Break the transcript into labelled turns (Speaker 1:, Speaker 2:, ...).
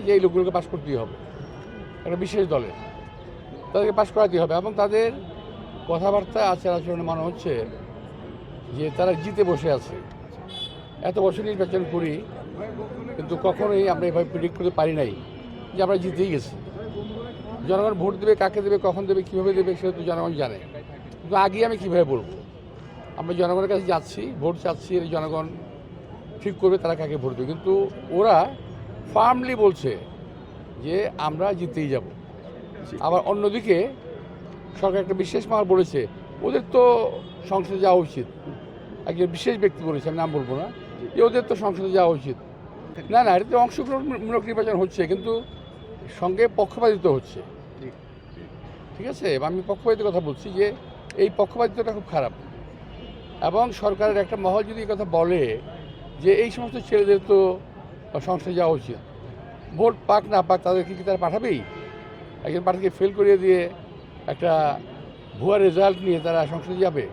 Speaker 1: যে এই লোকগুলোকে পাশ করতেই হবে, একটা বিশেষ দলের তাদেরকে পাশ করাতেই হবে। এবং তাদের কথাবার্তা আচার আচরণে মনে হচ্ছে যে তারা জিতে বসে আছে। এত বছর নির্বাচন করি, কিন্তু কখনোই আমরা এভাবে প্রেডিক্ট করতে পারি নাই যে আমরা জিতেই গেছি। জনগণ ভোট দেবে, কাকে দেবে, কখন দেবে, কীভাবে দেবে, সেটা তো জনগণ জানে। কিন্তু আগে আমি কীভাবে বলবো? আমরা জনগণের কাছে যাচ্ছি, ভোট চাচ্ছি, এর জনগণ ঠিক করবে তারা কাকে ভোট দেবে। কিন্তু ওরা ফার্মলি বলছে যে আমরা জিতেই যাব। আবার অন্যদিকে সরকার একটা বিশেষ মহল বলেছে ওদের তো সংসদে যাওয়া উচিত। একজন বিশেষ ব্যক্তি বলেছে, আমি নাম বলবো না, যে ওদের তো সংসদে যাওয়া উচিত। না না, এটা তো অংশগ্রহণমূলক নির্বাচন হচ্ছে, কিন্তু সঙ্গে পক্ষপাতিত্ব হচ্ছে। ঠিক আছে, আমি পক্ষপাতিত্বের কথা বলছি যে এই পক্ষপাতিত্বটা খুব খারাপ। এবং সরকারের একটা মহল যদি এই কথা বলে যে এই সমস্ত ছেলেদের তো সংসদে যাওয়া উচিত, ভোট পাক না পাক তাদেরকে কি তারা পাঠাবেই? একজন প্রার্থীকে ফেল করিয়ে দিয়ে একটা ভুয়া রেজাল্ট নিয়ে তারা সংসদে যাবে?